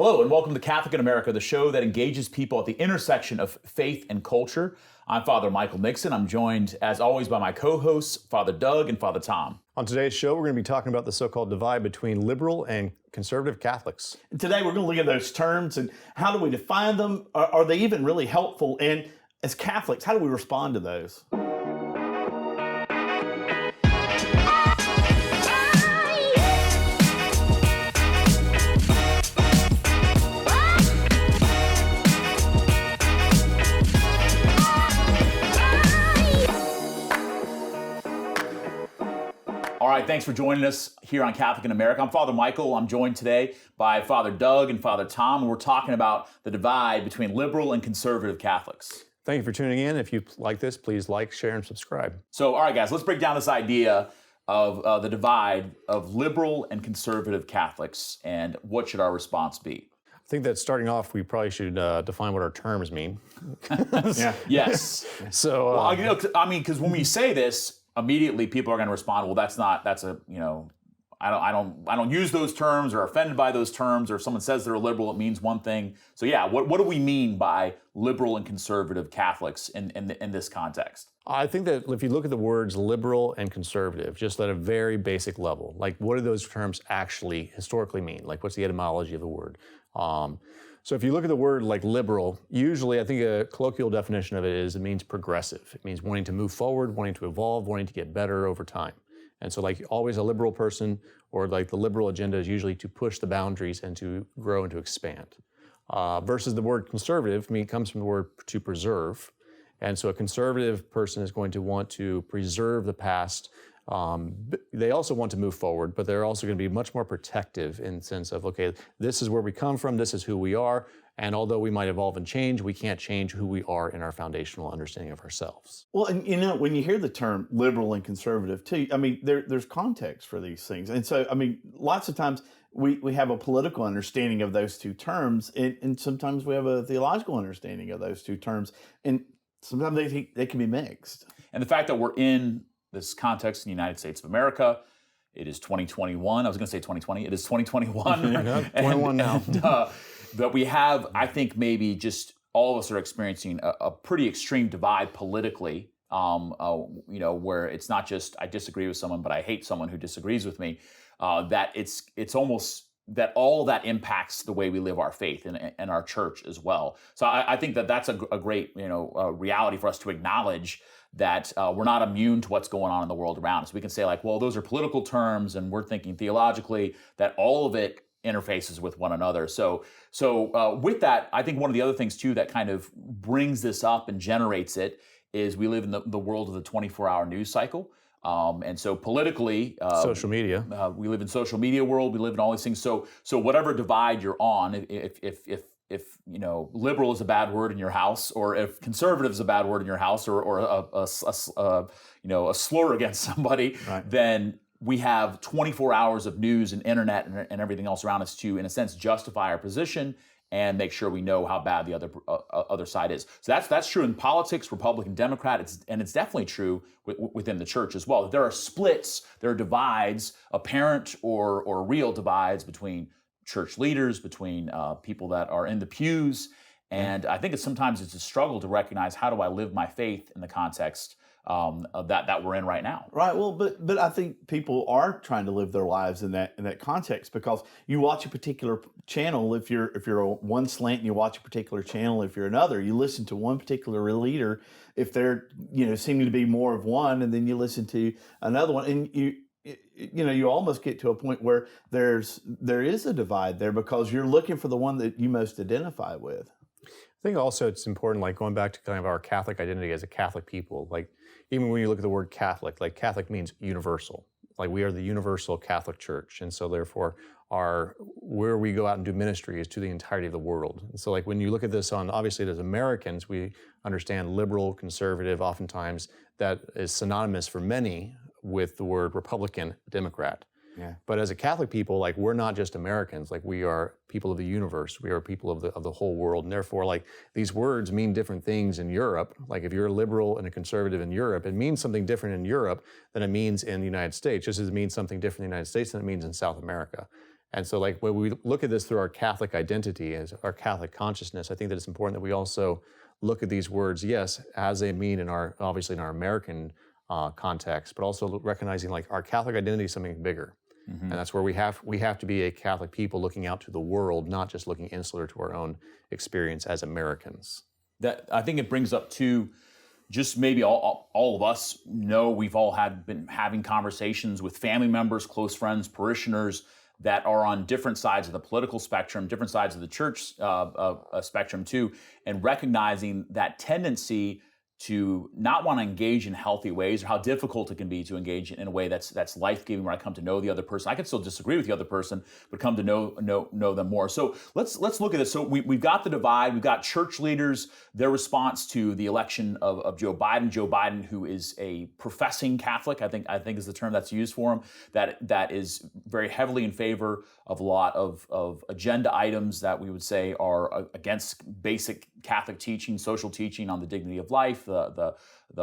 Hello and welcome to Catholic in America, the show that engages people at the intersection of faith and culture. I'm Father Michael Nixon. I'm joined, as always, by my co-hosts, Father Doug and Father Tom. On today's show, we're going to be talking about the so-called divide between liberal and conservative Catholics. And today we're going to look at those terms and how do we define them? Are they even really helpful? And as Catholics, how do we respond to those? All right, thanks for joining us here on Catholic in America. I'm Father Michael. I'm joined today by Father Doug and Father Tom, and we're talking about the divide between liberal and conservative Catholics. Thank you for tuning in. If you like this, please like, share, and subscribe. So, all right, guys, let's break down this idea of the divide of liberal and conservative Catholics, and what should our response be? I think that starting off, we probably should define what our terms mean. Yeah. Yes. So, well, because when we say this, immediately people are going to respond, well, I don't use those terms or are offended by those terms, or if someone says they're a liberal, it means one thing. So yeah, what do we mean by liberal and conservative Catholics in this context? I think that if you look at the words liberal and conservative, just at a very basic level, like what do those terms actually historically mean? Like what's the etymology of the word? So if you look at the word like liberal, usually I think a colloquial definition of it is it means progressive. It means wanting to move forward, wanting to evolve, wanting to get better over time. And so like always a liberal person or like the liberal agenda is usually to push the boundaries and to grow and to expand. Versus the word conservative, comes from the word to preserve. And so a conservative person is going to want to preserve the past. They also want to move forward, but they're also going to be much more protective in the sense of, okay, this is where we come from, this is who we are, and although we might evolve and change, we can't change who we are in our foundational understanding of ourselves. Well, and when you hear the term liberal and conservative too, there's context for these things. And so, lots of times we have a political understanding of those two terms, and sometimes we have a theological understanding of those two terms, and sometimes they can be mixed. And the fact that we're in this context in the United States of America, it is 2021. I was going to say 2020. It is 2021. Yeah, 21 now. But we have, I think, maybe just all of us are experiencing a pretty extreme divide politically. Where it's not just I disagree with someone, but I hate someone who disagrees with me. That it's almost that all of that impacts the way we live our faith and our church as well. So I think that's a great reality for us to acknowledge, that we're not immune to what's going on in the world around us. We can say like, well, those are political terms, and we're thinking theologically that all of it interfaces with one another. So with that, I think one of the other things too that kind of brings this up and generates it is we live in the world of the 24-hour news cycle. And so politically, social media, we live in social media world. We live in all these things. So whatever divide you're on, if liberal is a bad word in your house, or if conservative is a bad word in your house, or a slur against somebody, right, then we have 24 hours of news and internet and everything else around us to, in a sense, justify our position and make sure we know how bad the other side is. So that's true in politics, Republican, Democrat, it's definitely true within the church as well. There are splits, there are divides, apparent or real divides between church leaders, between people that are in the pews, and I think sometimes it's a struggle to recognize, how do I live my faith in the context that we're in right now. Right. Well, but I think people are trying to live their lives in that context, because you watch a particular channel if you're one slant, and you watch a particular channel if you're another. You listen to one particular leader if they're seeming to be more of one, and then you listen to another one, and you almost get to a point where there is a divide there, because you're looking for the one that you most identify with. I think also it's important, like going back to kind of our Catholic identity as a Catholic people, like even when you look at the word Catholic, like Catholic means universal. Like we are the universal Catholic Church. And so therefore where we go out and do ministry is to the entirety of the world. And so like when you look at this obviously as Americans, we understand liberal, conservative, oftentimes that is synonymous for many with the word Republican, Democrat. Yeah. But as a Catholic people, like we're not just Americans, like we are people of the universe. We are people of the whole world. And therefore, like these words mean different things in Europe. Like if you're a liberal and a conservative in Europe, it means something different in Europe than it means in the United States, just as it means something different in the United States than it means in South America. And so like when we look at this through our Catholic identity, as our Catholic consciousness, I think that it's important that we also look at these words, yes, as they mean obviously in our American context, but also recognizing like our Catholic identity is something bigger. And that's where we have to be a Catholic people looking out to the world, not just looking insular to our own experience as Americans. That I think it brings up too, just maybe all of us know we've all been having conversations with family members, close friends, parishioners that are on different sides of the political spectrum, different sides of the church spectrum too, and recognizing that tendency to not want to engage in healthy ways, or how difficult it can be to engage in a way that's life-giving, where I come to know the other person. I can still disagree with the other person, but come to know them more. So let's look at this. So we've got the divide. We've got church leaders, their response to the election of Joe Biden. Joe Biden, who is a professing Catholic, I think is the term that's used for him, that is very heavily in favor of a lot of agenda items that we would say are against basic Catholic teaching, social teaching on the dignity of life, the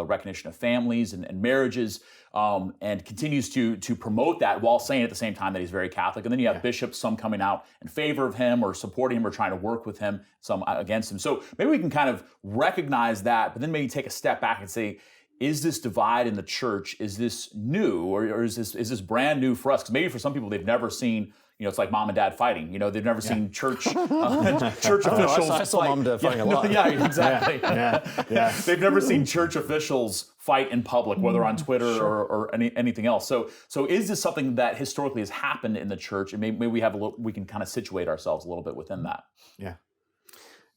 recognition of families and marriages, and continues to promote that while saying at the same time that he's very Catholic. And then you have bishops, some coming out in favor of him or supporting him or trying to work with him, some against him. So maybe we can kind of recognize that, but then maybe take a step back and say, is this divide in the church, is this new, or is this brand new for us? Because maybe for some people, they've never seen, it's like mom and dad fighting. They've never seen church officials. I saw mom and dad fighting a lot. Yeah, exactly. Yeah. They've never seen church officials fight in public, whether on Twitter or anything else. So is this something that historically has happened in the church, and maybe we can kind of situate ourselves a little bit within that? Yeah.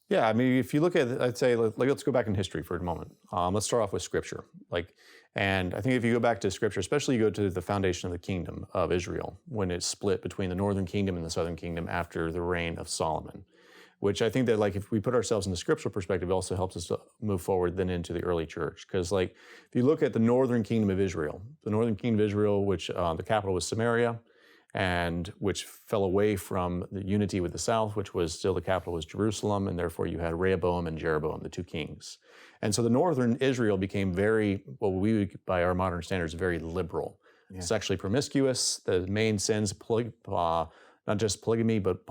Yeah, I mean, if you look at, I'd say, let's go back in history for a moment. Let's start off with Scripture. And I think if you go back to Scripture, especially you go to the foundation of the kingdom of Israel, when it's split between the northern kingdom and the southern kingdom after the reign of Solomon, which I think that if we put ourselves in the scriptural perspective, it also helps us to move forward then into the early church. Because if you look at the northern kingdom of Israel, which the capital was Samaria, and which fell away from the unity with the south, which was still the capital was Jerusalem, and therefore you had Rehoboam and Jeroboam, the two kings. And so the northern Israel became very, what we would, by our modern standards, very liberal, sexually promiscuous. The main sins, not just polygamy, but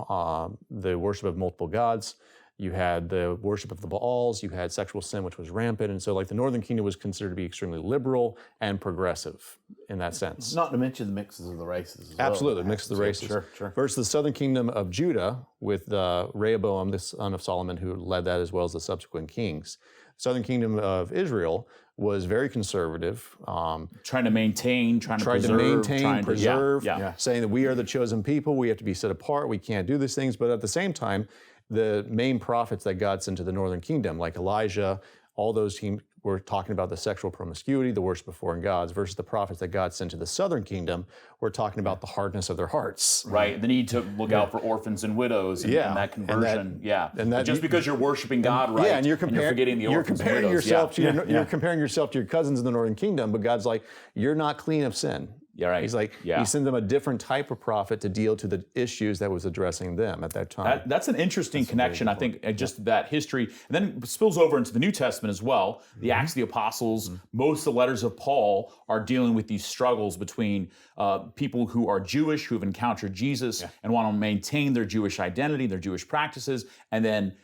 the worship of multiple gods. You had the worship of the Baals, you had sexual sin, which was rampant. And so the northern kingdom was considered to be extremely liberal and progressive in that sense. Not to mention the mixes of the races as Absolutely, mix of the races. Sure. Versus the southern kingdom of Judah with Rehoboam, the son of Solomon, who led that, as well as the subsequent kings. The southern kingdom of Israel was very conservative. Trying to maintain, preserve, saying that we are the chosen people, we have to be set apart, we can't do these things. But at the same time, the main prophets that God sent to the northern kingdom, like Elijah, all those teams were talking about the sexual promiscuity, the worship of foreign gods, versus the prophets that God sent to the southern kingdom were talking about the hardness of their hearts. Right, the need to look out for orphans and widows and that conversion. And that just because you're worshiping God, right? And you're forgetting the orphans and widows. You're comparing yourself to your cousins in the northern kingdom, but God's like, you're not clean of sin. Yeah, right. He's like, he sent them a different type of prophet to deal to the issues that was addressing them at that time. That's an interesting connection, I think, just that history. And then it spills over into the New Testament as well. The Acts of the Apostles, most of the letters of Paul are dealing with these struggles between people who are Jewish, who have encountered Jesus and want to maintain their Jewish identity, their Jewish practices, and then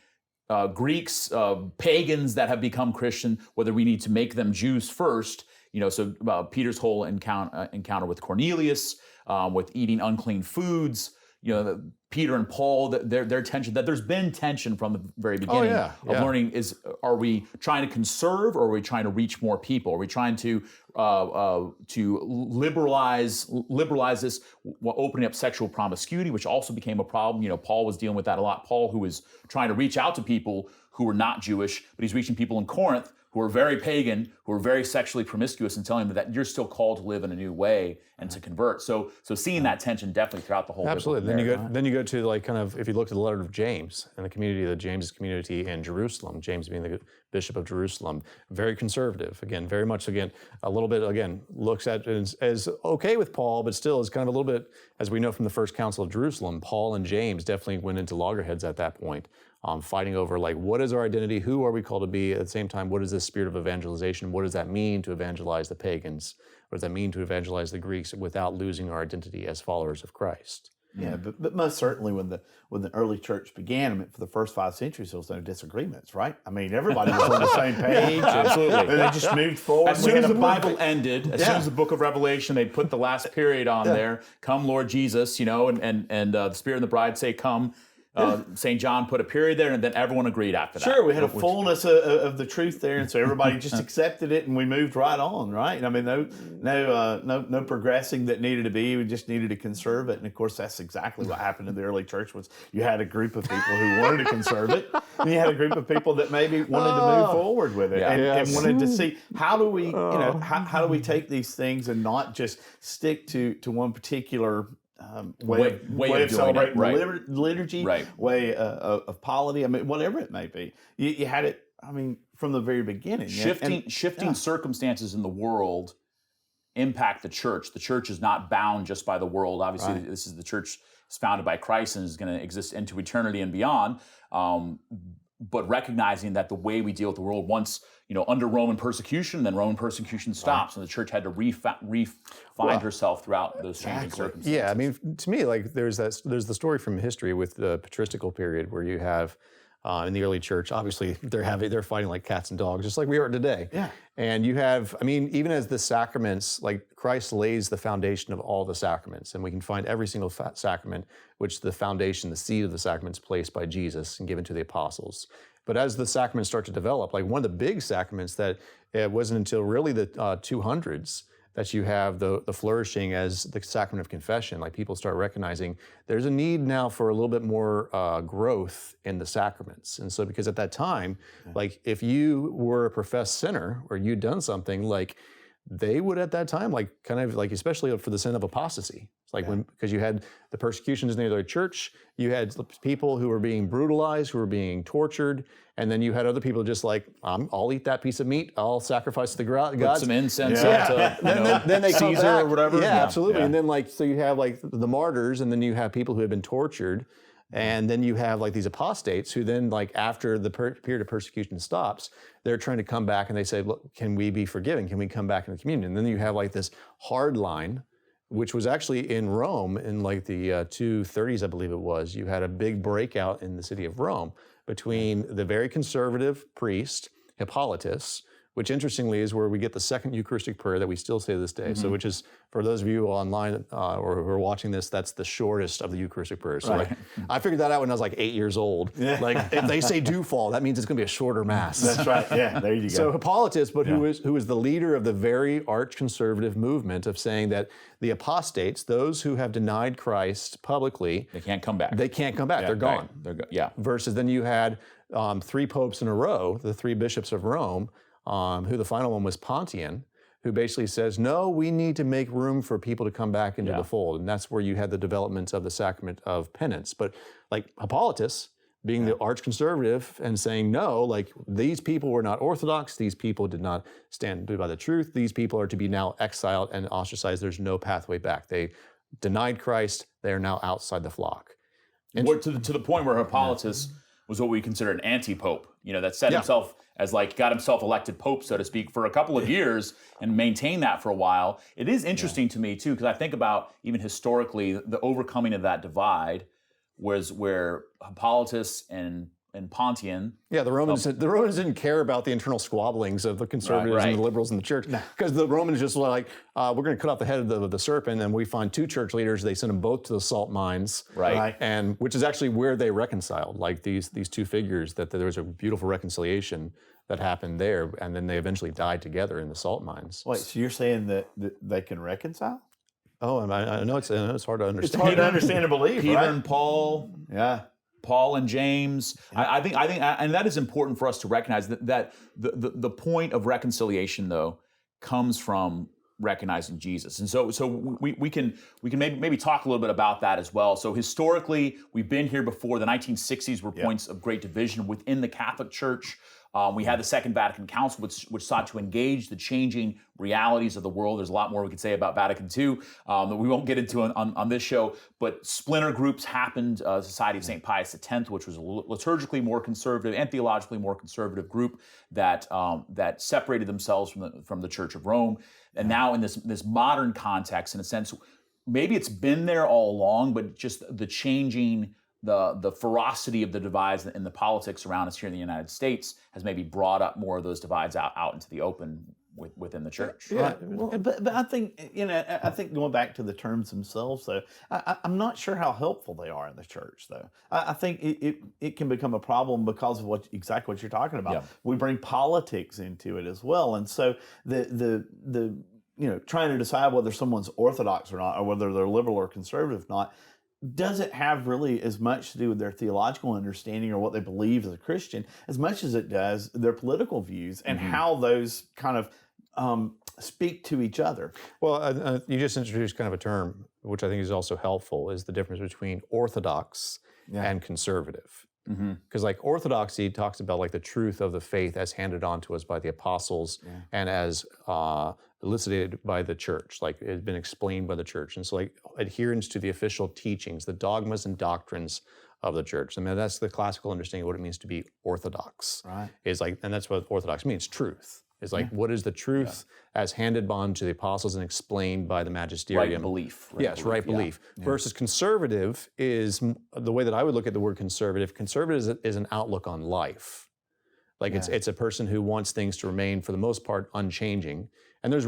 Greeks, pagans that have become Christian, whether we need to make them Jews first. So Peter's whole encounter with Cornelius, with eating unclean foods, Peter and Paul, their tension, that there's been tension from the very beginning of learning is, are we trying to conserve or are we trying to reach more people? Are we trying to liberalize this, opening up sexual promiscuity, which also became a problem. Paul was dealing with that a lot. Paul, who was trying to reach out to people who were not Jewish, but he's reaching people in Corinth who are very pagan, who are very sexually promiscuous, and telling them that you're still called to live in a new way and to convert. So seeing that tension definitely throughout the whole. Absolutely. Then you go to if you look at the letter of James and the community, the James community in Jerusalem, James being the Bishop of Jerusalem, very conservative. Again, very much a little bit looks at it as okay with Paul, but still is kind of a little bit, as we know from the First Council of Jerusalem, Paul and James definitely went into loggerheads at that point. Fighting over what is our identity, who are we called to be, at the same time, what is this spirit of evangelization, what does that mean to evangelize the pagans, what does that mean to evangelize the Greeks without losing our identity as followers of Christ? Yeah, but most certainly when the early church began, I mean, for the first 5 centuries, there was no disagreements, right? I mean, everybody was on the same page. Absolutely. And they just moved forward. As soon as the Bible ended, as soon as the book of Revelation, they put the last period on there. Come, Lord Jesus, and the Spirit and the bride say, come. St. John put a period there, and then everyone agreed after that. Sure, we had a fullness of the truth there, and so everybody just accepted it, and we moved right on, right? I mean, no progressing that needed to be. We just needed to conserve it, and of course, that's exactly what happened in the early church. Was you had a group of people who wanted to conserve it, and you had a group of people that maybe wanted to move forward with it, and wanted to see how do we, how do we take these things and not just stick to one particular way of celebrating liturgy, way of polity. I mean, whatever it may be, you had it. I mean, from the very beginning, shifting circumstances in the world impact the church. The church is not bound just by the world. Obviously, this is the church is founded by Christ and is going to exist into eternity and beyond. But recognizing that the way we deal with the world, once under Roman persecution, then Roman persecution stops, and the church had to find herself throughout those changing circumstances. Yeah, I mean, to me, like there's the story from history with the patristical period where you have in the early church, obviously they're fighting like cats and dogs, just like we are today. Yeah. And you have, I mean, even as the sacraments, like Christ lays the foundation of all the sacraments, and we can find every single sacrament, which the foundation, the seed of the sacraments placed by Jesus and given to the apostles. But as the sacraments start to develop, like one of the big sacraments that it wasn't until really the 200s that you have the flourishing as the sacrament of confession. Like people start recognizing there's a need now for a little bit more growth in the sacraments. And so because at that time, like if you were a professed sinner or you'd done something, like they would at that time, like kind of like, especially for the sin of apostasy. It's like because you had the persecutions in the church, you had people who were being brutalized, who were being tortured, and then you had other people just like, I'll eat that piece of meat, I'll sacrifice to the gods. Put some incense up to then they come Caesar back. or whatever. Yeah, absolutely. And then like, so you have like the martyrs, and then you have people who have been tortured, and then you have like these apostates who then like after the period of persecution stops, they're trying to come back and they say, look, can we be forgiven? Can we come back into communion? And then you have like this hard line, which was actually in Rome in like the 230s, I believe it was. You had a big breakout in the city of Rome between the very conservative priest, Hippolytus, which interestingly is where we get the second Eucharistic prayer that we still say to this day. So which is, for those of you online or who are watching this, that's the shortest of the Eucharistic prayers. So like, I figured that out when I was like 8 years old. Like if they say do fall, that means it's gonna be a shorter mass. That's right, yeah, there you go. So Hippolytus, but who is the leader of the very arch-conservative movement of saying that the apostates, those who have denied Christ publicly, they can't come back. They can't come back, they're gone. Versus then you had 3 popes in a row, the 3 bishops of Rome, who the final one was Pontian, who basically says, no, we need to make room for people to come back into the fold. And that's where you had the development of the sacrament of penance. But like Hippolytus, being the arch-conservative and saying, no, like these people were not orthodox, these people did not stand by the truth, these people are to be now exiled and ostracized, there's no pathway back. They denied Christ, they are now outside the flock. And to the point where Hippolytus was what we consider an anti-pope, that set himself as like, got himself elected pope, so to speak, for a couple of years and maintained that for a while. It is interesting to me too, because I think about even historically, the overcoming of that divide was where Hippolytus and Pontian. Yeah, the Romans didn't care about the internal squabblings of the conservatives and the liberals in the church, because the Romans just were like, we're going to cut off the head of the serpent, and we find 2 church leaders. They send them both to the salt mines, and which is actually where they reconciled, like these 2 figures. That there was a beautiful reconciliation that happened there, and then they eventually died together in the salt mines. Wait, so you're saying that they can reconcile? Oh, I know it's hard to understand. It's hard to understand and believe. Peter and Paul. Yeah. Paul and James. I think, and that is important for us to recognize that the point of reconciliation, though, comes from recognizing Jesus. And so we can maybe talk a little bit about that as well. So historically, we've been here before. The 1960s were points of great division within the Catholic Church. We had the Second Vatican Council, which sought to engage the changing realities of the world. There's a lot more we could say about Vatican II that we won't get into on this show. But splinter groups happened. Society of St. Pius X, which was a liturgically more conservative and theologically more conservative group that separated themselves from the Church of Rome. And now in this modern context, in a sense, maybe it's been there all along, but just the changing, the ferocity of the divides in the politics around us here in the United States has maybe brought up more of those divides out into the open within the church. Yeah, well, but I think, I think going back to the terms themselves, though, I'm not sure how helpful they are in the church, though. I think it can become a problem because of exactly what you're talking about. Yeah. We bring politics into it as well, and so the trying to decide whether someone's orthodox or not, or whether they're liberal or conservative or not, doesn't have really as much to do with their theological understanding or what they believe as a Christian, as much as it does their political views and how those kind of speak to each other. Well, you just introduced kind of a term, which I think is also helpful, is the difference between orthodox and conservative. Because like orthodoxy talks about like the truth of the faith as handed on to us by the apostles and as elucidated by the church, like it had been explained by the church. And so like adherence to the official teachings, the dogmas and doctrines of the church. I mean, that's the classical understanding of what it means to be orthodox. Right. Is like, and that's what orthodox means, truth. Is like, what is the truth as handed on to the apostles and explained by the magisterium? Right belief. Right belief. Versus conservative is, the way that I would look at the word conservative is an outlook on life. Like it's a person who wants things to remain, for the most part, unchanging. And there's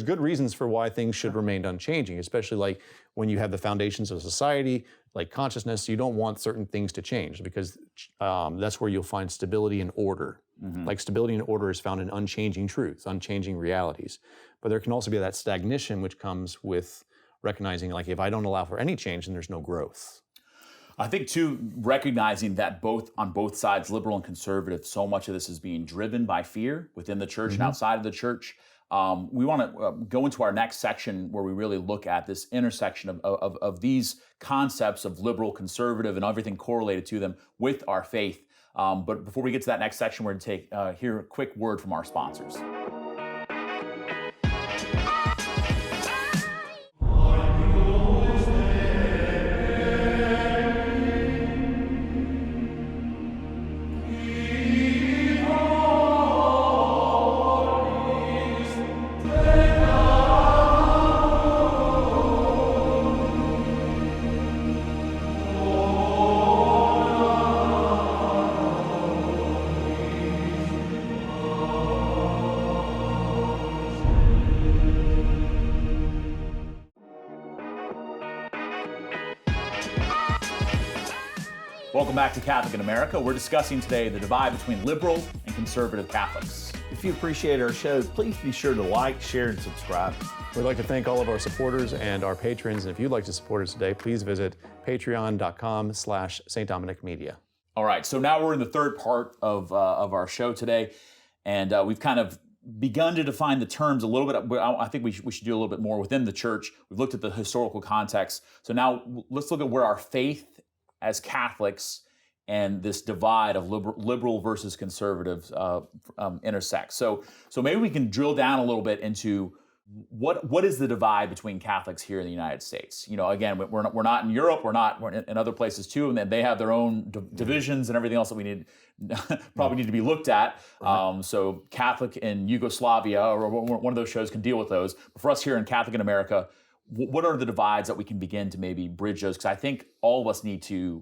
good reasons for why things should remain unchanging, especially like when you have the foundations of society, like consciousness, you don't want certain things to change because that's where you'll find stability and order. Like stability and order is found in unchanging truths, unchanging realities. But there can also be that stagnation which comes with recognizing, like, if I don't allow for any change, then there's no growth. I think too, recognizing that on both sides, liberal and conservative, so much of this is being driven by fear within the church and outside of the church. We want to go into our next section where we really look at this intersection of these concepts of liberal, conservative, and everything correlated to them with our faith. But before we get to that next section, we're going to hear a quick word from our sponsors. Welcome back to Catholic in America. We're discussing today the divide between liberal and conservative Catholics. If you appreciate our show, please be sure to like, share, and subscribe. We'd like to thank all of our supporters and our patrons. And if you'd like to support us today, please visit patreon.com/St. Dominic Media. All right, so now we're in the third part of our show today, and we've kind of begun to define the terms a little bit. I think we should do a little bit more within the church. We've looked at the historical context. So now let's look at where our faith as Catholics and this divide of liberal versus conservative intersect. So maybe we can drill down a little bit into what is the divide between Catholics here in the United States. You know, again, we're not in Europe, we're in other places too, and then they have their own divisions and everything else that we probably need to be looked at. Right. So Catholic in Yugoslavia or one of those shows can deal with those. But for us here in Catholic in America, what are the divides that we can begin to maybe bridge those? Because I think all of us need to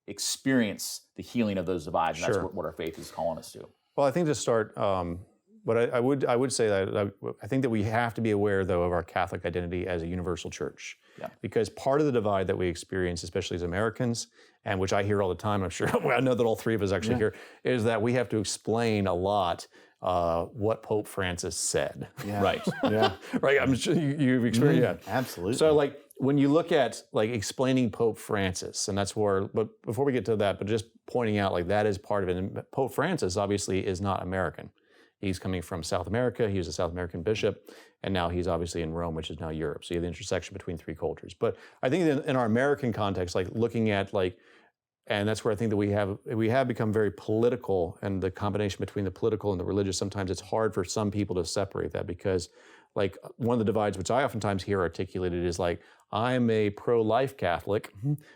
experience the healing of those divides, and that's what our faith is calling us to. Well, I think to start, but I would say that I think that we have to be aware, though, of our Catholic identity as a universal church. Yeah. Because part of the divide that we experience, especially as Americans, and which I hear all the time, I'm sure I know that all three of us actually hear, is that we have to explain a lot what Pope Francis said. Yeah. Right. Yeah. Right. I'm sure you've experienced that. Absolutely. So like when you look at like explaining Pope Francis, and that's where, but before we get to that, but just pointing out like that is part of it. And Pope Francis obviously is not American. He's coming from South America. He was a South American bishop, and now he's obviously in Rome, which is now Europe. So you have the intersection between three cultures. But I think in our American context, like looking at like, and that's where I think that we have become very political, and the combination between the political and the religious, sometimes it's hard for some people to separate that because like one of the divides which I oftentimes hear articulated is like, I'm a pro-life Catholic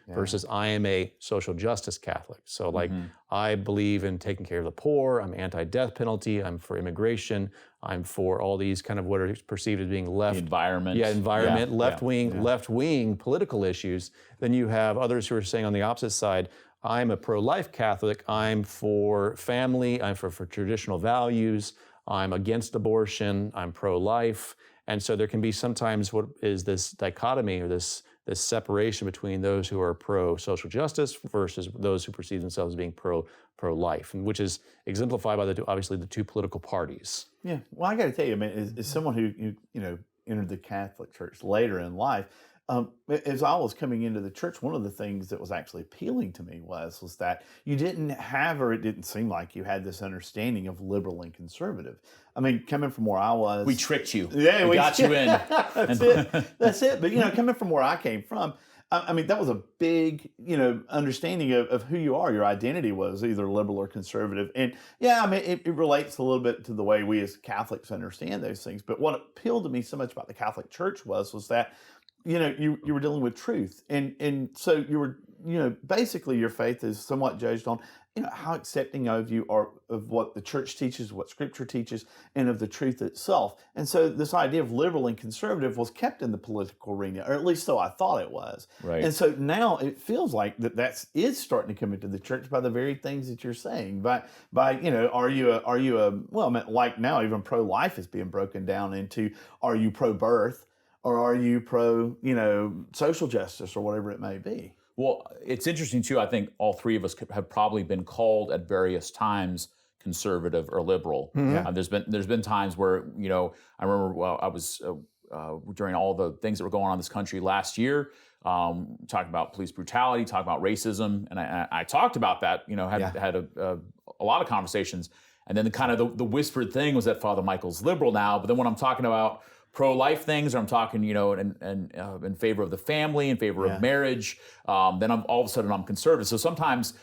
versus I am a social justice Catholic. So like, I believe in taking care of the poor, I'm anti-death penalty, I'm for immigration, I'm for all these kind of what are perceived as being left. The environment. Yeah, environment, left-wing political issues. Then you have others who are saying on the opposite side, I'm a pro-life Catholic, I'm for family, I'm for traditional values, I'm against abortion, I'm pro-life. And so there can be sometimes what is this dichotomy or this separation between those who are pro-social justice versus those who perceive themselves as being pro-life, and which is exemplified by obviously the two political parties. Yeah. Well, I got to tell you, I mean, as someone who entered the Catholic Church later in life, as I was coming into the church, one of the things that was actually appealing to me was that you didn't have, or it didn't seem like you had this understanding of liberal and conservative. I mean, coming from where I was, We tricked you. Yeah, we got you in. That's it. That's it. But coming from where I came from, I mean, that was a big, understanding of who you are. Your identity was either liberal or conservative. And yeah, I mean, it relates a little bit to the way we as Catholics understand those things. But what appealed to me so much about the Catholic Church was that, you were dealing with truth. And so you were, basically your faith is somewhat judged on, how accepting of you are of what the church teaches, what Scripture teaches, and of the truth itself. And so this idea of liberal and conservative was kept in the political arena, or at least so I thought it was. Right. And so now it feels like that is starting to come into the church by the very things that you're saying. By are you well, I mean, like now even pro-life is being broken down into, are you pro-birth or are you pro, social justice or whatever it may be? Well, it's interesting too. I think all three of us have probably been called at various times conservative or liberal. There's been times where I remember I was during all the things that were going on in this country last year, talking about police brutality, talking about racism, and I talked about that. Had a lot of conversations, and then the whispered thing was that Father Michael's liberal now. But then when I'm talking about pro-life things, or I'm talking, in favor of the family, in favor of marriage, then all of a sudden I'm conservative. So sometimes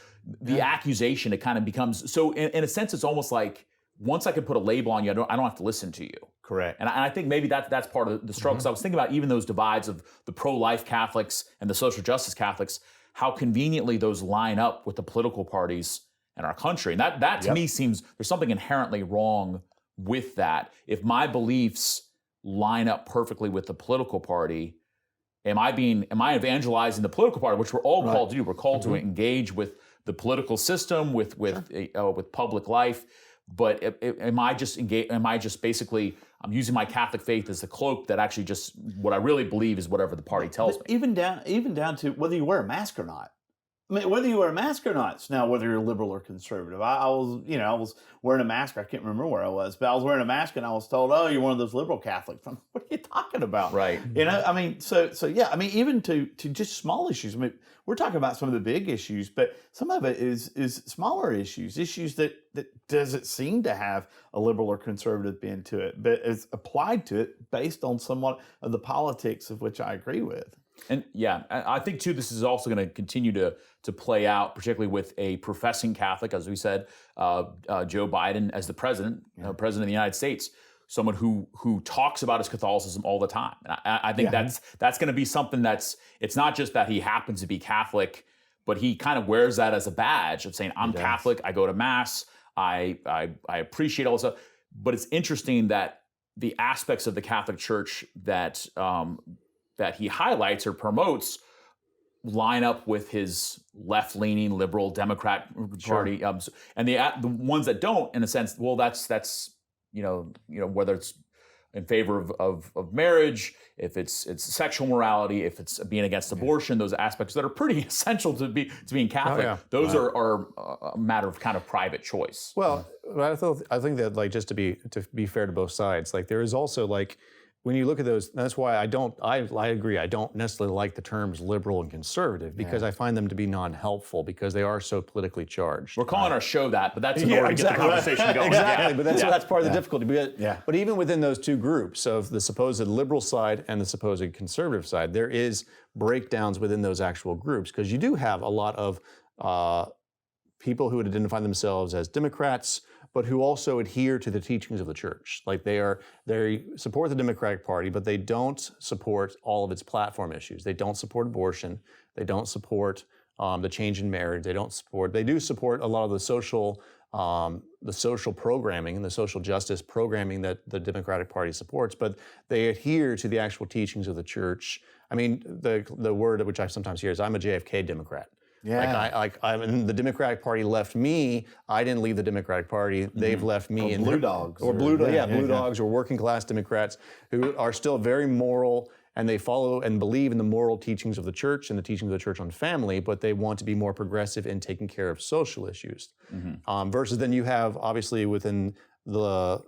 the accusation, it kind of becomes, so in a sense, it's almost like once I can put a label on you, I don't have to listen to you. Correct. And I think maybe that's part of the struggle. So I was thinking about even those divides of the pro-life Catholics and the social justice Catholics, how conveniently those line up with the political parties in our country. And that to me seems, there's something inherently wrong with that. If my beliefs line up perfectly with the political party, am I evangelizing the political party, which we're all called to do? We're called to engage with the political system, with public life. But am I just basically, I'm using my Catholic faith as the cloak that actually just, what I really believe is whatever the party tells me. Even down to whether you wear a mask or not. I mean, whether you wear a mask or not, it's now whether you're liberal or conservative. I was wearing a mask. I can't remember where I was, but I was wearing a mask and I was told, "Oh, you're one of those liberal Catholics." I'm, what are you talking about? Right. I mean, so yeah. I mean, even to just small issues. I mean, we're talking about some of the big issues, but some of it is smaller issues that doesn't seem to have a liberal or conservative bend to it, but is applied to it based on somewhat of the politics of which I agree with. And yeah, I think too, this is also going to continue to play out, particularly with a professing Catholic, as we said, Joe Biden as the president, president of the United States, someone who talks about his Catholicism all the time. And I think that's going to be something it's not just that he happens to be Catholic, but he kind of wears that as a badge of saying, I'm Catholic, I go to Mass, I appreciate all this stuff. But it's interesting that the aspects of the Catholic Church that he highlights or promotes line up with his left-leaning liberal Democrat party, and the ones that don't, in a sense, well, that's whether it's in favor of marriage, if it's sexual morality, if it's being against abortion, those aspects that are pretty essential to being Catholic. Those are a matter of kind of private choice. Well, I think that, like, just to be fair to both sides, like, there is also, like, when you look at those, that's why I agree, I don't necessarily like the terms liberal and conservative, because I find them to be non-helpful because they are so politically charged. We're calling our show that, but that's in order to get the conversation going. Exactly, but that's part of the difficulty. But even within those two groups of the supposed liberal side and the supposed conservative side, there is breakdowns within those actual groups, because you do have a lot of people who would identify themselves as Democrats, but who also adhere to the teachings of the church. Like they support the Democratic Party, but they don't support all of its platform issues. They don't support abortion. They don't support the change in marriage. They do support a lot of the social programming and the social justice programming that the Democratic Party supports, but they adhere to the actual teachings of the church. I mean, the word which I sometimes hear is, I'm a JFK Democrat. Yeah. The Democratic Party left me. I didn't leave the Democratic Party. They've left me. Blue dogs. Blue dogs, or working class Democrats who are still very moral, and they follow and believe in the moral teachings of the church and the teachings of the church on family, but they want to be more progressive in taking care of social issues. Versus then you have, obviously, within the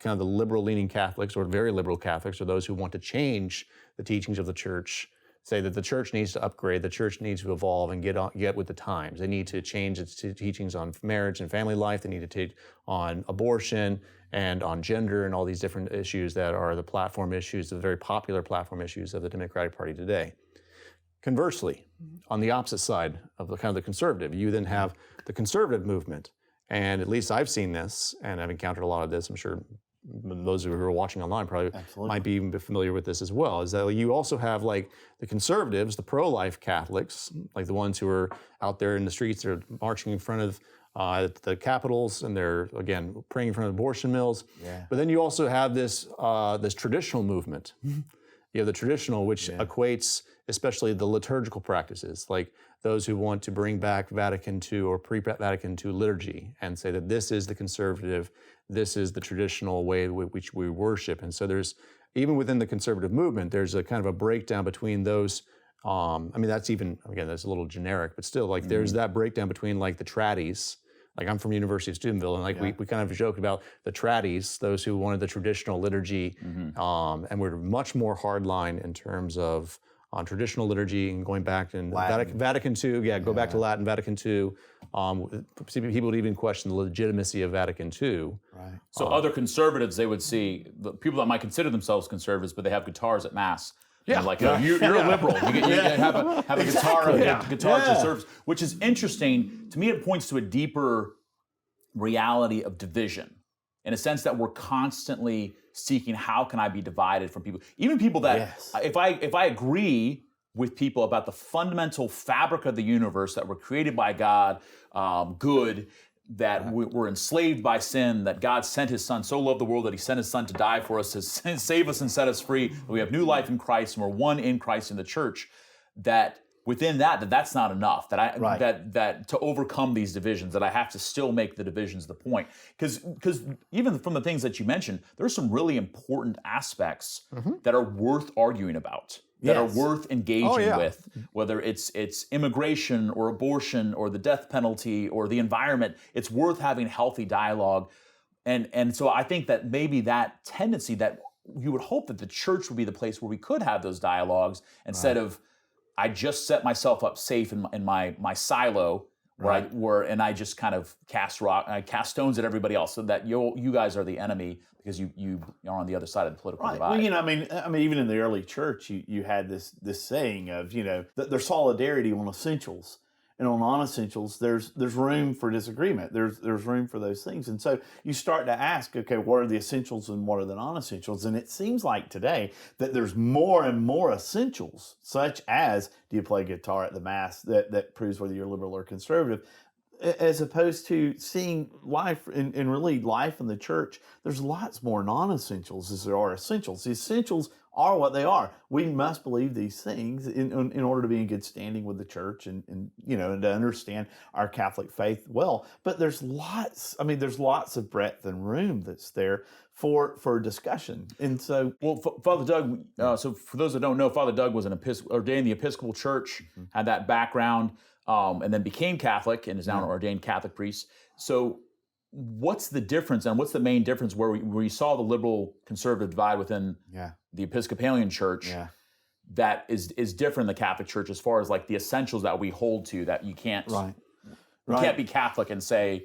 kind of the liberal-leaning Catholics or very liberal Catholics, or those who want to change the teachings of the church, say that the church needs to upgrade, the church needs to evolve and get with the times. They need to change its teachings on marriage and family life. They need to take on abortion and on gender and all these different issues that are the platform issues, the very popular platform issues of the Democratic Party today. Conversely, on the opposite side of the kind of the conservative, you then have the conservative movement. And at least I've seen this, and I've encountered a lot of this. I'm sure those who are watching online probably might be even familiar with this as well, is that you also have like the conservatives, the pro-life Catholics, like the ones who are out there in the streets, they're marching in front of the capitals, and they're, again, praying in front of abortion mills. Yeah. But then you also have this traditional movement. You have the traditional, which equates especially the liturgical practices, like those who want to bring back Vatican II or pre-Vatican II liturgy and say that this is the conservative, this is the traditional way in which we worship. And so there's, even within the conservative movement, there's a kind of a breakdown between those. I mean, that's even, again, that's a little generic, but still, like there's that breakdown between like the tradies. Like I'm from University of Steubenville, and like we kind of joked about the tradies, those who wanted the traditional liturgy, and were much more hardline in terms of on traditional liturgy and going back in Vatican II, go back to Latin, Vatican II. People would even question the legitimacy of Vatican II. Right. So other conservatives, they would see the people that might consider themselves conservatives, but they have guitars at mass. Yeah. And like you're a liberal. You have a guitar at your service, which is interesting. To me, it points to a deeper reality of division, in a sense that we're constantly seeking, how can I be divided from people? Even people that, if I agree with people about the fundamental fabric of the universe, that we're created by God, good, that we're enslaved by sin, that God sent his son, so loved the world that he sent his son to die for us, to save us and set us free, that we have new life in Christ, and we're one in Christ in the church, that within that's not enough, that to overcome these divisions, that I have to still make the divisions the point. Because even from the things that you mentioned, there's some really important aspects that are worth arguing about, that are worth engaging with, whether it's immigration or abortion or the death penalty or the environment. It's worth having healthy dialogue. And so I think that maybe that tendency, that you would hope that the church would be the place where we could have those dialogues, instead of, I just set myself up safe in my silo where I just kind of cast stones at everybody else, so that you guys are the enemy because you are on the other side of the political divide. Well, I mean, even in the early church, you had this saying of, there's solidarity on essentials, and on non-essentials, there's room for disagreement. There's room for those things. And so you start to ask, okay, what are the essentials and what are the non-essentials? And it seems like today that there's more and more essentials, such as, do you play guitar at the Mass, that proves whether you're liberal or conservative, as opposed to seeing life and really life in the church. There's lots more non-essentials as there are essentials. The essentials are what they are. We must believe these things in order to be in good standing with the church and to understand our Catholic faith well. But there's lots of breadth and room that's there for discussion. And so, well, Father Doug, so for those that don't know, Father Doug was ordained in the Episcopal Church, had that background, and then became Catholic and is now an ordained Catholic priest. So what's the difference, and what's the main difference where you saw the liberal conservative divide within the Episcopalian Church that is different in the Catholic Church, as far as like the essentials that we hold to, that you can't you can't be Catholic and say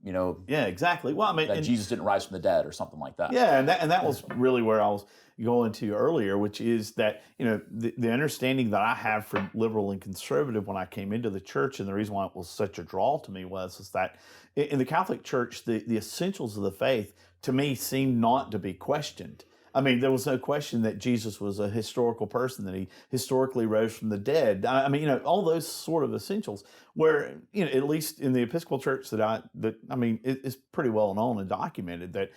Yeah, exactly. Well, I mean, that Jesus didn't rise from the dead or something like that. yeah, and that was really where I was going to earlier, which is that the understanding that I have for liberal and conservative when I came into the church, and the reason why it was such a draw to me is that in the Catholic Church, the essentials of the faith to me seem not to be questioned. I mean, there was no question that Jesus was a historical person, that he historically rose from the dead. I mean, all those sort of essentials. Where at least in the Episcopal Church it's pretty well known and documented that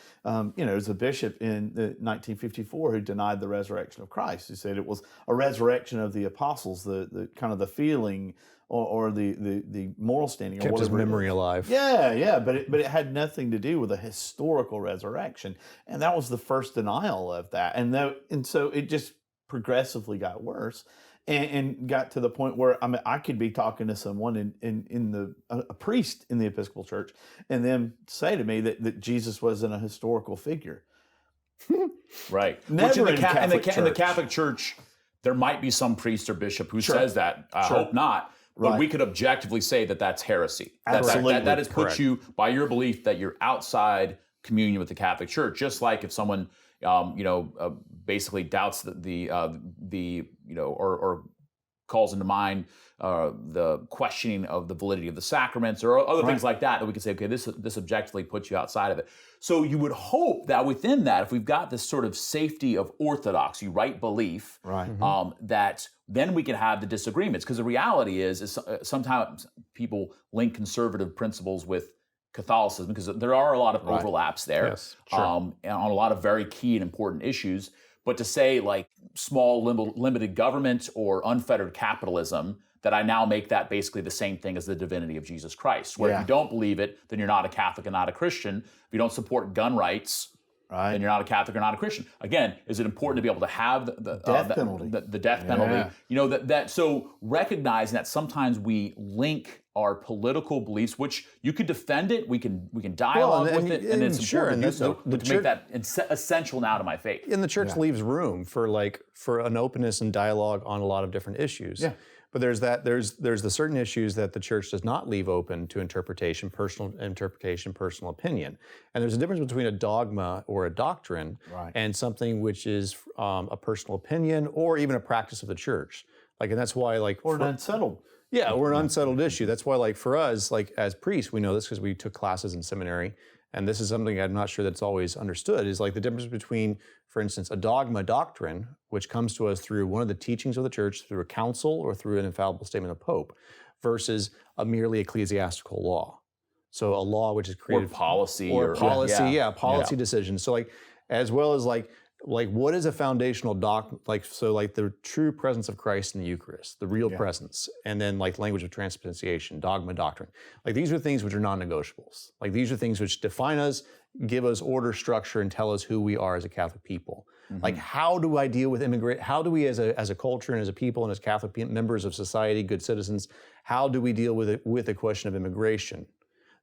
there's a bishop in 1954 who denied the resurrection of Christ. He said it was a resurrection of the apostles, the kind of the feeling or the moral standing, kept or his whatever. memory alive. Yeah, but it had nothing to do with a historical resurrection, and that was the first denial of that, and so it just progressively got worse, and got to the point where I could be talking to someone a priest in the Episcopal Church, and then say to me that Jesus wasn't a historical figure. Right. Never Which in the Church. Catholic Church, there might be some priest or bishop who says that. I hope not. But Right. we could objectively say that that's heresy. Absolutely. That has put Correct. you, by your belief, that you're outside communion with the Catholic Church. Just like if someone, basically doubts or calls into mind the questioning of the validity of the sacraments or other things like that we could say, okay, this objectively puts you outside of it. So you would hope that within that, if we've got this sort of safety of orthodoxy, right belief, Right. that then we can have the disagreements. Because the reality is sometimes people link conservative principles with Catholicism, because there are a lot of overlaps there, Yes, sure. and on a lot of very key and important issues. But to say like small limited government or unfettered capitalism, that I now make that basically the same thing as the divinity of Jesus Christ. Where if you don't believe it, then you're not a Catholic and not a Christian. If you don't support gun rights, then you're not a Catholic or not a Christian. Again, is it important to be able to have the Death penalty? The death penalty. So recognizing that sometimes we link our political beliefs, which you could defend it, we can dialogue with it, and it's important to do so. But to make that essential now to my faith. And the church leaves room for an openness and dialogue on a lot of different issues. Yeah. But there's the certain issues that the church does not leave open to interpretation, personal opinion. And there's a difference between a dogma or a doctrine and something which is a personal opinion or even a practice of the church. And that's why Or an unsettled. Yeah, we're an unsettled issue. That's why, for us, as priests, we know this because we took classes in seminary, and this is something I'm not sure that's always understood, is the difference between, for instance, a dogma doctrine, which comes to us through one of the teachings of the church, through a council or through an infallible statement of Pope, versus a merely ecclesiastical law. So a law which is created... policy. Policy decisions. So as well as what is a foundational the true presence of Christ in the Eucharist, the real presence, and then language of transubstantiation, dogma, doctrine. These are things which are non-negotiables. These are things which define us, give us order, structure, and tell us who we are as a Catholic people. How do I deal with immigration? How do we as a culture and as a people and as Catholic members of society, good citizens, how do we deal with the question of immigration?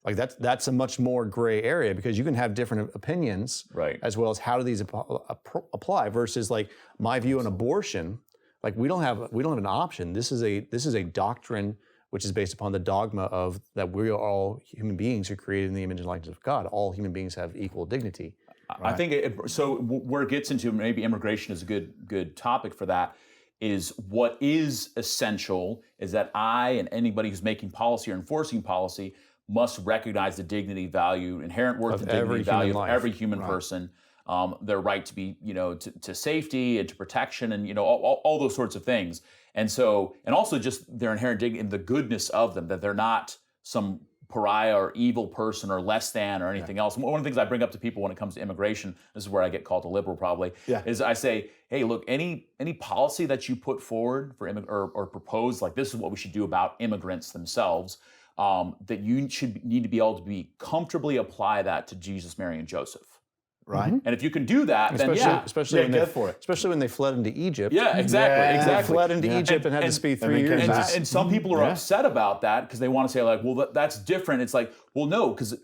That's a much more gray area, because you can have different opinions, as well as how do these apply. Versus my view on abortion, we don't have an option. This is a doctrine which is based upon the dogma of that we are all human beings who are created in the image and likeness of God. All human beings have equal dignity. I think where it gets into, maybe immigration is a good topic for that. Is what is essential is that I and anybody who's making policy or enforcing policy must recognize the dignity, value, inherent worth, and dignity, value of every human person, their right to be, to safety and to protection, and all those sorts of things. And also just their inherent dignity and the goodness of them, that they're not some pariah or evil person or less than or anything else. One of the things I bring up to people when it comes to immigration, this is where I get called a liberal probably, is I say, hey, look, any policy that you put forward for or propose, this is what we should do about immigrants themselves, that you need to be able to be comfortably apply that to Jesus, Mary, and Joseph. Right. And if you can do that, especially when they fled into Egypt. Yeah, exactly. They fled into Egypt and had to speak 3 years. And some people are upset about that because they want to say well, that's different. It's well, no, because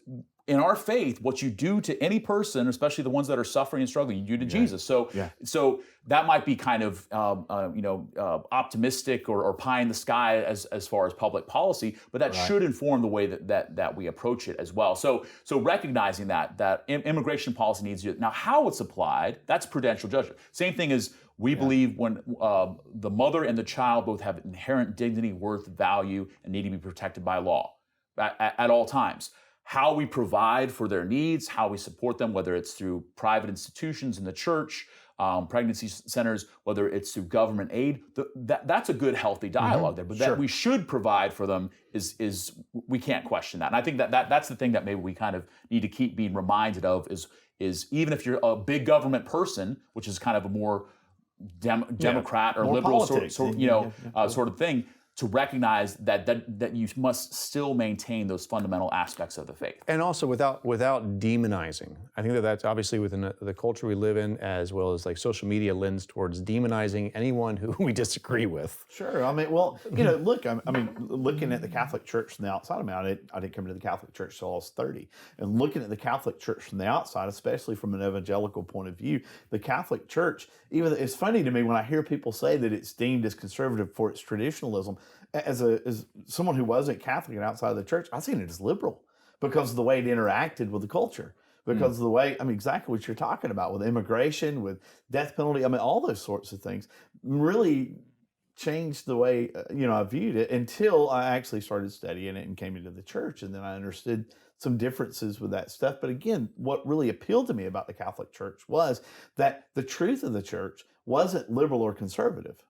in our faith, what you do to any person, especially the ones that are suffering and struggling, you do to Jesus. So, so that might be kind of optimistic or pie in the sky as far as public policy, but that should inform the way that we approach it as well. So recognizing that immigration policy needs to. Now, how it's applied, that's prudential judgment. Same thing as we believe when the mother and the child both have inherent dignity, worth, value, and need to be protected by law at all times. How we provide for their needs, how we support them, whether it's through private institutions in the church, pregnancy centers, whether it's through government aid, that's a good, healthy dialogue there. But that we should provide for them is we can't question that. And I think that's the thing that maybe we kind of need to keep being reminded of is even if you're a big government person, which is kind of a more Democrat or more liberal politics, sort of thing, to recognize that you must still maintain those fundamental aspects of the faith. And also without demonizing. I think that's obviously within the culture we live in, as well as like social media lends towards demonizing anyone who we disagree with. Sure. I mean, well, look, looking at the Catholic Church from the outside, I didn't come to the Catholic Church till I was 30. And looking at the Catholic Church from the outside, especially from an evangelical point of view, the Catholic Church, even it's funny to me when I hear people say that it's deemed as conservative for its traditionalism. As someone who wasn't Catholic and outside of the church, I've seen it as liberal because of the way it interacted with the culture, because of the way, exactly what you're talking about with immigration, with death penalty, all those sorts of things really changed the way, I viewed it until I actually started studying it and came into the church. And then I understood some differences with that stuff. But again, what really appealed to me about the Catholic Church was that the truth of the church wasn't liberal or conservative.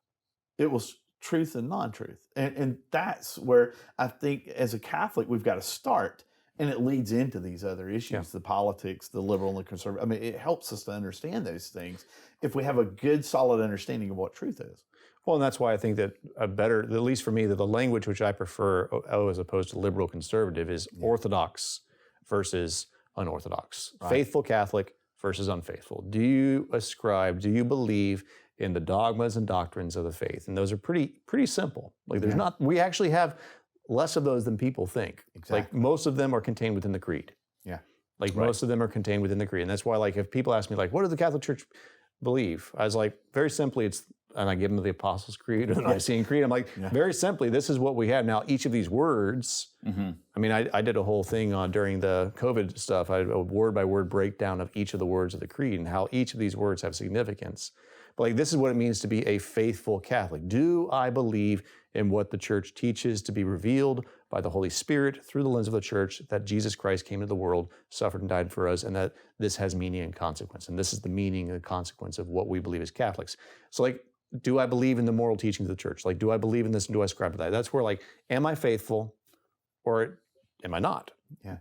It was truth and non-truth. And that's where I think as a Catholic, we've got to start. And it leads into these other issues, the politics, the liberal and the conservative. It helps us to understand those things if we have a good, solid understanding of what truth is. Well, and that's why I think that at least for me, that the language which I prefer as opposed to liberal conservative is orthodox versus unorthodox. Right. Faithful Catholic versus unfaithful. Do you believe in the dogmas and doctrines of the faith? And those are pretty simple. Like we actually have less of those than people think. Exactly. Like most of them are contained within the creed. Yeah. Like most of them are contained within the creed. And that's why if people ask me what does the Catholic Church believe? I was very simply and I give them the Apostles' Creed or the Nicene Creed. I'm very simply, this is what we have. Now, each of these words, I did a whole thing during the COVID stuff. I had a word-by-word breakdown of each of the words of the creed and how each of these words have significance. But this is what it means to be a faithful Catholic. Do I believe in what the church teaches to be revealed by the Holy Spirit through the lens of the church, that Jesus Christ came to the world, suffered and died for us, and that this has meaning and consequence. And this is the meaning and the consequence of what we believe as Catholics. So do I believe in the moral teachings of the church? Do I believe in this and do I ascribe to that? That's where am I faithful or am I not? Yeah.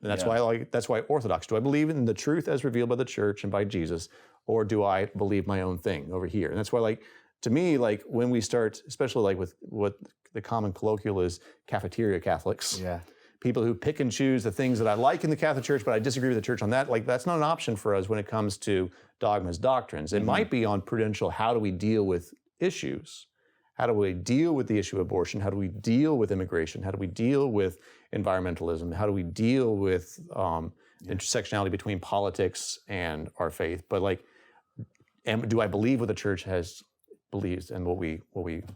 That's why Orthodox. Do I believe in the truth as revealed by the church and by Jesus, or do I believe my own thing over here? And that's why to me, when we start, especially with what the common colloquial is cafeteria Catholics. Yeah. People who pick and choose the things that I like in the Catholic Church, but I disagree with the church on that. That's not an option for us when it comes to dogmas, doctrines. It might be on prudential, how do we deal with issues? How do we deal with the issue of abortion? How do we deal with immigration? How do we deal with environmentalism? How do we deal with intersectionality between politics and our faith? But do I believe what the church believes and what we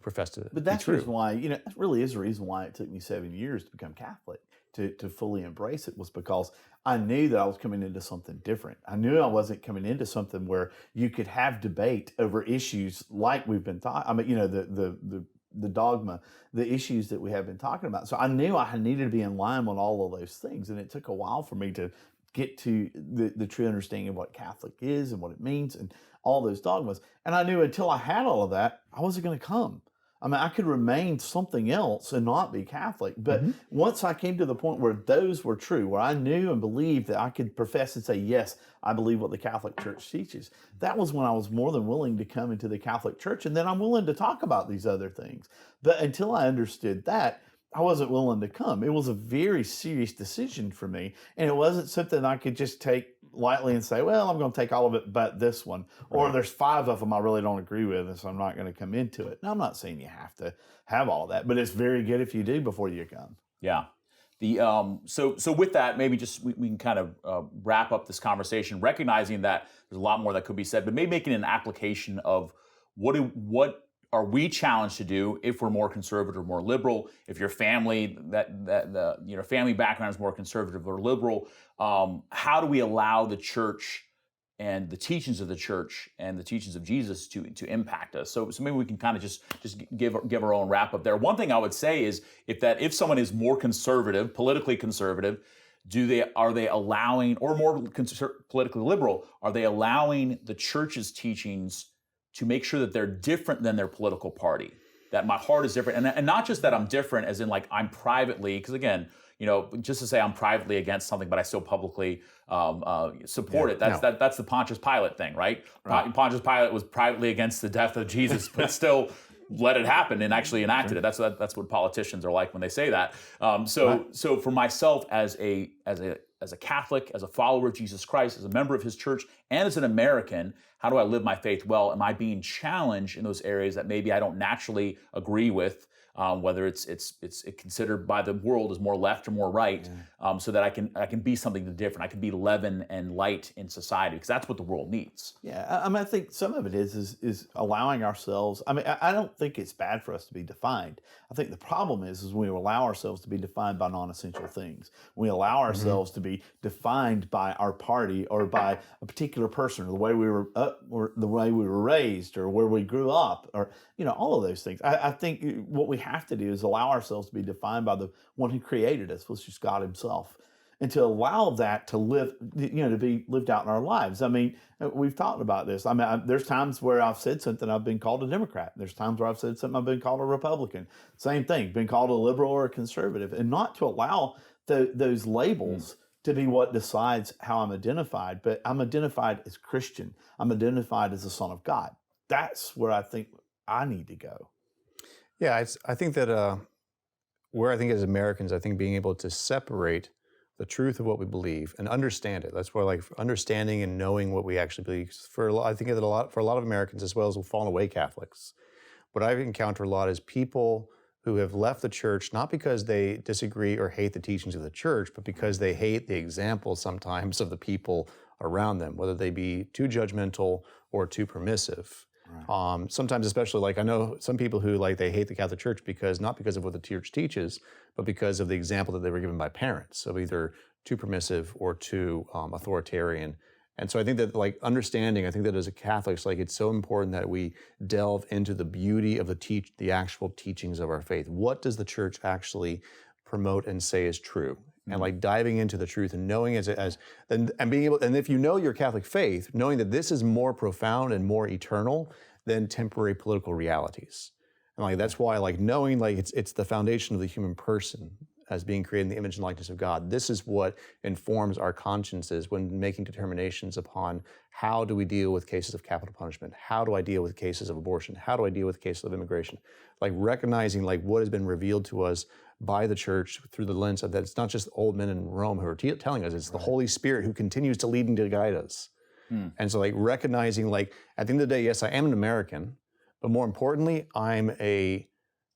profess to be true? But that's the reason why, that really is the reason why it took me 7 years to become Catholic, to fully embrace it, was because I knew that I was coming into something different. I knew I wasn't coming into something where you could have debate over issues like we've been taught. The dogma, the issues that we have been talking about. So I knew I needed to be in line with all of those things. And it took a while for me to get to the true understanding of what Catholic is and what it means and all those dogmas. And I knew until I had all of that, I wasn't going to come. I could remain something else and not be Catholic. But once I came to the point where those were true, where I knew and believed that I could profess and say, yes, I believe what the Catholic Church teaches, that was when I was more than willing to come into the Catholic Church. And then I'm willing to talk about these other things. But until I understood that, I wasn't willing to come. It was a very serious decision for me. And it wasn't something I could just take lightly and say, well, I'm going to take all of it but this one. Right. Or there's 5 of them I really don't agree with, and so I'm not going to come into it. Now, I'm not saying you have to have all of that, but it's very good if you do before you come. Yeah. So with that, maybe just we can kind of wrap up this conversation, recognizing that there's a lot more that could be said, but maybe making an application of what are we challenged to do if we're more conservative or more liberal? If your family family background is more conservative or liberal, how do we allow the church and the teachings of the church and the teachings of Jesus to impact us? So maybe we can kind of just give our own wrap up there. One thing I would say is if someone is more conservative, politically conservative, are they allowing, or more politically liberal, are they allowing the church's teachings to make sure that they're different than their political party? That my heart is different, and not just that I'm different, as in like I'm privately, because again, just to say I'm privately against something, but I still publicly support it. That's the Pontius Pilate thing, right? Pontius Pilate was privately against the death of Jesus, but still let it happen and actually enacted it. That's what politicians are like when they say that. So for myself as a Catholic, as a follower of Jesus Christ, as a member of His church, and as an American, how do I live my faith well? Am I being challenged in those areas that maybe I don't naturally agree with? Whether it's considered by the world as more left or more right, so that I can be something different. I can be leaven and light in society, because that's what the world needs. Yeah, I mean, I think some of it is allowing ourselves. I mean, I don't think it's bad for us to be defined. I think the problem is when we allow ourselves to be defined by non-essential things. We allow ourselves to be defined by our party or by a particular person, or the way we were or the way we were raised, or where we grew up, or all of those things. I think what we have to do is allow ourselves to be defined by the one who created us, which is God Himself, and to allow that to live, to be lived out in our lives. I mean, we've talked about this. I mean, there's times where I've said something, I've been called a Democrat. There's times where I've said something, I've been called a Republican. Same thing, been called a liberal or a conservative, and not to allow those labels to be what decides how I'm identified. But I'm identified as Christian. I'm identified as a son of God. That's where I think I need to go. Yeah, I think that where I think as Americans, I think being able to separate the truth of what we believe and understand it. That's where like understanding and knowing what we actually believe. I think that for a lot of Americans, as well as fallen away Catholics, what I've encountered a lot is people who have left the church not because they disagree or hate the teachings of the church, but because they hate the example sometimes of the people around them, whether they be too judgmental or too permissive. Right. Sometimes, especially, like I know some people who they hate the Catholic Church not because of what the church teaches, but because of the example that they were given by parents of either too permissive or too authoritarian. And so I think that understanding, I think that as a Catholics, it's so important that we delve into the beauty of the actual teachings of our faith. What does the church actually promote and say is true? And diving into the truth and knowing and being able, and if you know your Catholic faith, knowing that this is more profound and more eternal than temporary political realities. And that's why knowing it's the foundation of the human person as being created in the image and likeness of God. This is what informs our consciences when making determinations upon how do we deal with cases of capital punishment? How do I deal with cases of abortion? How do I deal with cases of immigration? Recognizing what has been revealed to us by the church through the lens of that it's not just old men in Rome who are telling us, it's the Holy Spirit who continues to lead and to guide us. And so recognizing at the end of the day, yes, I am an American, but more importantly, I'm a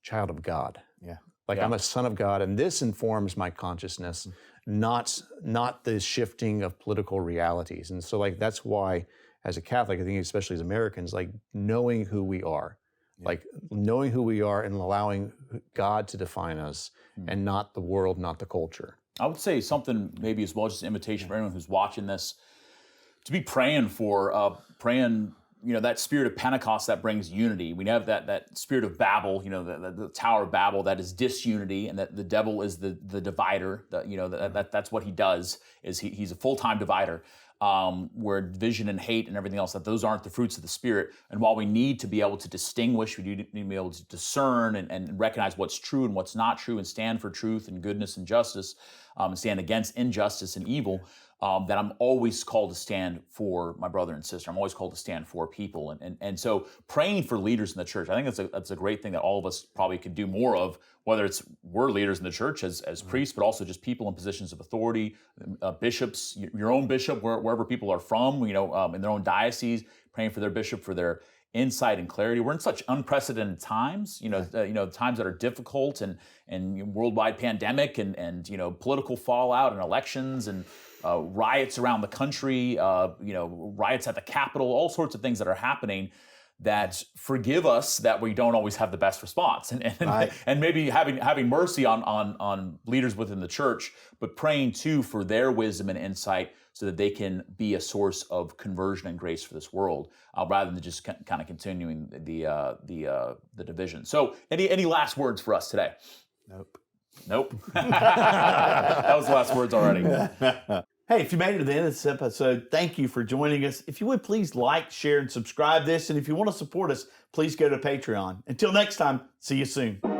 child of God. Yeah. I'm a son of God, and this informs my consciousness, not the shifting of political realities. And so that's why as a Catholic, I think especially as Americans, knowing who we are. Knowing who we are and allowing God to define us and not the world, not the culture. I would say something maybe as well, just an invitation for anyone who's watching this, to be praying that spirit of Pentecost that brings unity. We have that spirit of Babel, the Tower of Babel, that is disunity, and that the devil is the divider. That's what he does, is he's a full-time divider. Where division and hate and everything else, that those aren't the fruits of the Spirit. And while we need to be able to distinguish, we need to be able to discern and recognize what's true and what's not true, and stand for truth and goodness and justice, and stand against injustice and evil, that I'm always called to stand for my brother and sister. I'm always called to stand for people. And so praying for leaders in the church, I think that's a great thing that all of us probably could do more of, whether we're leaders in the church as priests, but also just people in positions of authority, bishops, your own bishop, wherever people are from, in their own diocese, praying for their bishop, for their insight and clarity. We're in such unprecedented times, times that are difficult, and worldwide pandemic, and political fallout and elections, and riots around the country, riots at the Capitol, all sorts of things that are happening that forgive us that we don't always have the best response, and Right. and maybe having mercy on leaders within the church, but praying too for their wisdom and insight so that they can be a source of conversion and grace for this world, rather than just kind of continuing the division. So, any last words for us today? Nope. That was the last words already. Hey, if you made it to the end of this episode, thank you for joining us. If you would, please like, share, and subscribe this. And if you want to support us, please go to Patreon. Until next time, see you soon.